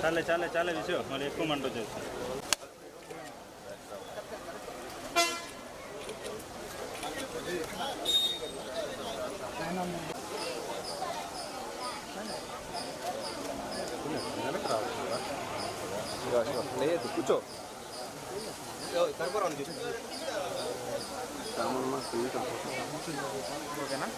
చాలే చాలే చాలే విషయం మరి ఎక్కువ మంట వచ్చేసి లేదు కూర్చో కనపరాను చూసి ఓకేనా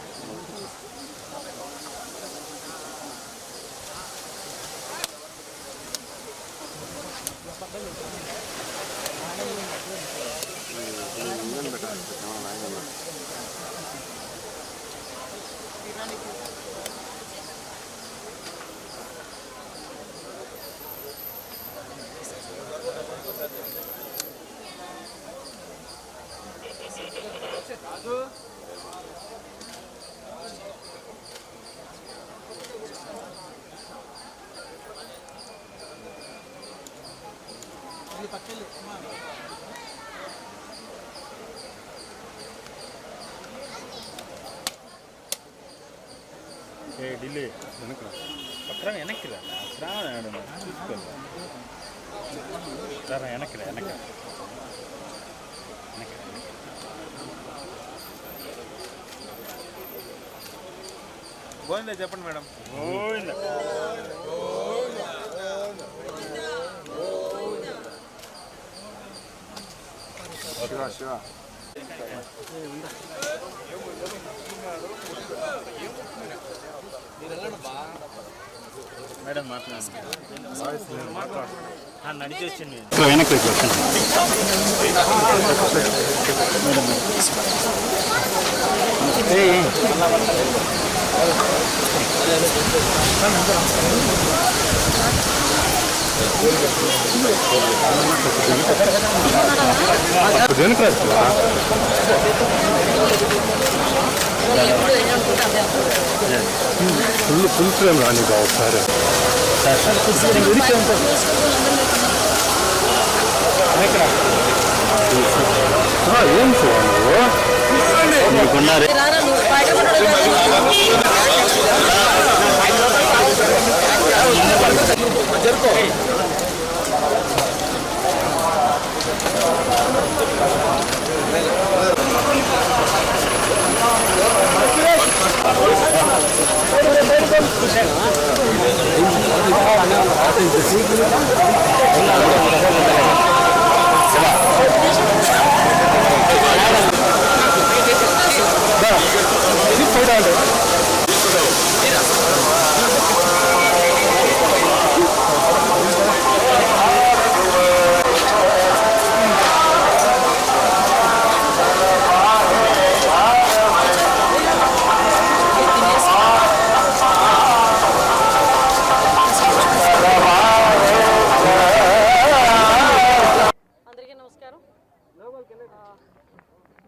ఢిల్లీ వెనక పక్కన వెనక్కి రా చూసుకోవాలి వెనక్కి వెనక గోవిందా చెప్పండి మేడం. శివ మేడం మాట్లాడు నడిచేసింది వెనక్కి ఫుల్ ఫ్రేమ్ రాని ఒకసారి ఏం నువ్వు జరుకో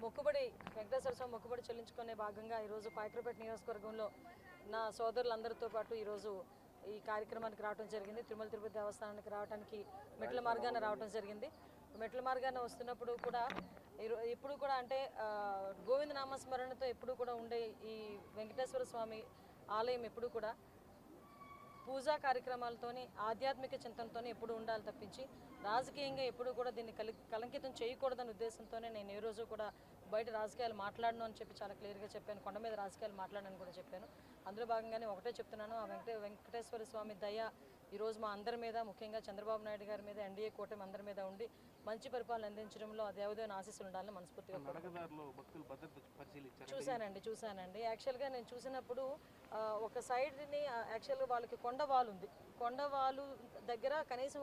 మొక్కుబడి వెంకటేశ్వర స్వామి మొక్కుబడి చెల్లించుకునే భాగంగా ఈరోజు పాయకరపేట నియోజకవర్గంలో నా సోదరులందరితో పాటు ఈరోజు ఈ కార్యక్రమానికి రావడం జరిగింది. తిరుమల తిరుపతి దేవస్థానానికి రావడానికి మెట్ల మార్గాన రావడం జరిగింది. మెట్ల మార్గాన వస్తున్నప్పుడు కూడా ఎప్పుడు కూడా అంటే గోవింద నామస్మరణతో ఎప్పుడు కూడా ఉండే ఈ వెంకటేశ్వర స్వామి ఆలయం ఎప్పుడు కూడా పూజా కార్యక్రమాలతోని ఆధ్యాత్మిక చింతనతోనే ఎప్పుడు ఉండాలి తప్పించి రాజకీయంగా ఎప్పుడు కూడా దీన్ని కలంకితం చేయకూడదనే ఉద్దేశంతోనే నేను ఏ రోజు కూడా బయట రాజకీయాలు మాట్లాడను అని చెప్పి చాలా క్లియర్గా చెప్పాను. కొండ మీద రాజకీయాలు మాట్లాడనని కూడా చెప్పాను. అందులో భాగంగానే ఒకటే చెప్తున్నాను, ఆ వెంకటేశ్వర స్వామి దయ ఈరోజు మా అందరి మీద, ముఖ్యంగా చంద్రబాబు నాయుడు గారి మీద, ఎన్డీఏ కూటమి అందరి మీద ఉండి మంచి పరిపాలన అందించడంలో ఆ దేవదేవుని ఆశీస్సులు ఉండాలని మనస్ఫూర్తిగా చూశానండి. యాక్చువల్గా నేను చూసినప్పుడు ఒక సైడ్ని యాక్చువల్గా వాళ్ళకి కొండవాలు ఉంది. కొండవాలు దగ్గర కనీసం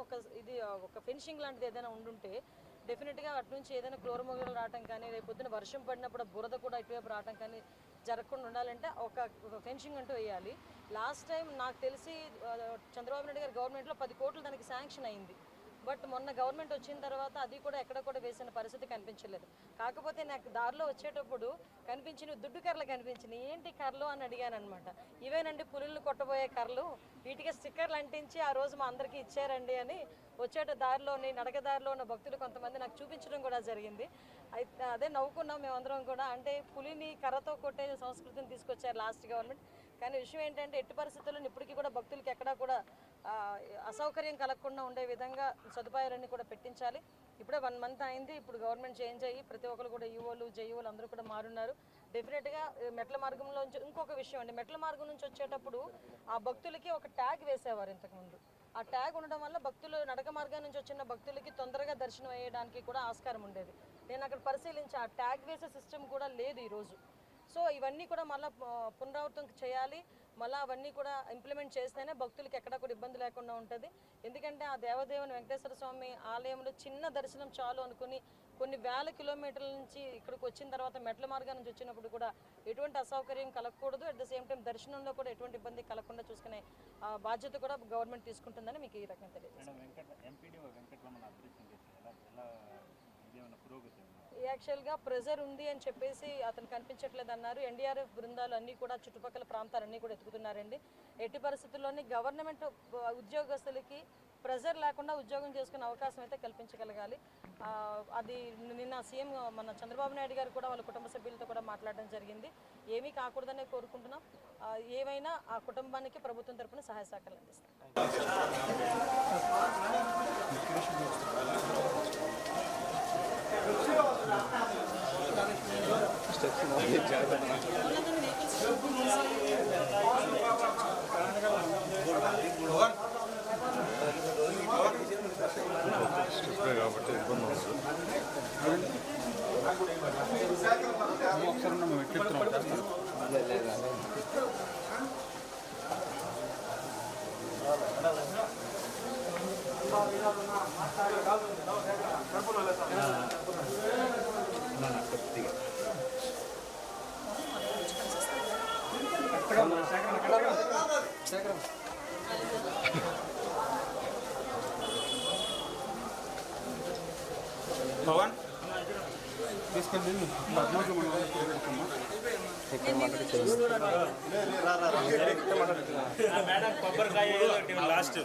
ఒక ఫెన్సింగ్ లాంటిది ఏదైనా ఉండుంటే డెఫినెట్గా అటు నుంచి ఏదైనా క్లోరమోగలు రావటం కానీ, రేపు పొద్దున వర్షం పడినప్పుడు బురద కూడా ఇటువైపు రావటం కానీ జరగకుండా ఉండాలంటే ఒక ఫెన్సింగ్ అంటూ వేయాలి. లాస్ట్ టైం నాకు తెలిసి చంద్రబాబు నాయుడు గారి గవర్నమెంట్లో 10 కోట్లు దానికి శాంక్షన్ అయింది. బట్ మొన్న గవర్నమెంట్ వచ్చిన తర్వాత అది కూడా ఎక్కడ కూడా వేసిన పరిస్థితి కనిపించలేదు. కాకపోతే నాకు దారిలో వచ్చేటప్పుడు కనిపించిన దుడ్డు కర్రలు కనిపించినాయి. ఏంటి కర్రలు అని అడిగాను అనమాట. ఇవేనండి పులులను కొట్టబోయే కర్రలు, వీటికి స్టిక్కర్లు అంటించి ఆ రోజు మా అందరికీ ఇచ్చారండి అని వచ్చేట దారిలోని నడక దారిలో ఉన్న భక్తులు కొంతమంది నాకు చూపించడం కూడా జరిగింది. అయితే అదే నవ్వుకున్నాం మేమందరం కూడా. అంటే పులిని కర్రతో కొట్టే సంస్కృతిని తీసుకొచ్చారు లాస్ట్ గవర్నమెంట్. కానీ విషయం ఏంటంటే ఎట్టి పరిస్థితుల్లో ఇప్పటికీ కూడా భక్తులకి ఎక్కడా కూడా అసౌకర్యం కలగకుండా ఉండే విధంగా సదుపాయాలన్నీ కూడా పెట్టించాలి. ఇప్పుడే 1 month అయింది. ఇప్పుడు గవర్నమెంట్ చేంజ్ అయ్యి ప్రతి ఒక్కరు కూడా ఈఓలు జేఈఓలు అందరూ కూడా మారున్నారు. డెఫినెట్గా మెట్ల మార్గంలో ఇంకొక విషయం అండి, మెట్ల మార్గం నుంచి వచ్చేటప్పుడు ఆ భక్తులకి ఒక ట్యాగ్ వేసేవారు ఇంతకుముందు. ఆ ట్యాగ్ ఉండడం వల్ల భక్తులు నడక మార్గం నుంచి వచ్చిన భక్తులకి తొందరగా దర్శనం అయ్యడానికి కూడా ఆస్కారం ఉండేది. నేను అక్కడ పరిశీలించి ఆ ట్యాగ్ వేసే సిస్టమ్ కూడా లేదు ఈరోజు. సో ఇవన్నీ కూడా మళ్ళీ పునరావృతం చేయాలి. మళ్ళీ అవన్నీ కూడా ఇంప్లిమెంట్ చేస్తేనే భక్తులకి ఎక్కడా కూడా ఇబ్బంది లేకుండా ఉంటుంది. ఎందుకంటే ఆ దేవదేవుని వెంకటేశ్వర స్వామి ఆలయంలో చిన్న దర్శనం చాలు అనుకుని కొన్ని వేల కిలోమీటర్ల నుంచి ఇక్కడికి వచ్చిన తర్వాత మెట్ల మార్గం నుంచి వచ్చినప్పుడు కూడా ఎటువంటి అసౌకర్యం కలగకూడదు. అట్ ద సేమ్ టైం దర్శనంలో కూడా ఎటువంటి ఇబ్బంది కలగకుండా చూసుకునే బాధ్యత కూడా గవర్నమెంట్ తీసుకుంటుందని మీకు ఈ రకంగా తెలియదు. యాక్చువల్గా ప్రెజర్ ఉంది అని చెప్పేసి అతను కనిపించట్లేదు అన్నారు. ఎన్డీఆర్ఎఫ్ బృందాలు అన్నీ కూడా చుట్టుపక్కల ప్రాంతాలన్నీ కూడా ఎత్తుకుతున్నారండి. ఎట్టి పరిస్థితుల్లోని గవర్నమెంట్ ఉద్యోగస్తులకి ప్రెజర్ లేకుండా ఉద్యోగం చేసుకునే అవకాశం అయితే కల్పించగలగాలి. అది నిన్న సీఎం మన చంద్రబాబు నాయుడు గారు కూడా వాళ్ళ కుటుంబ సభ్యులతో కూడా మాట్లాడడం జరిగింది. ఏమీ కాకూడదనే కోరుకుంటున్నాం. ఏమైనా ఆ కుటుంబానికి ప్రభుత్వం తరఫున సహాయ సహకారాలు అందిస్తాం. కాబట్టి ఇబ్బంది అవుతుంది. భవన్ తీసుకెళ్ళి మేడం కొబ్బరికాయ లాస్ట్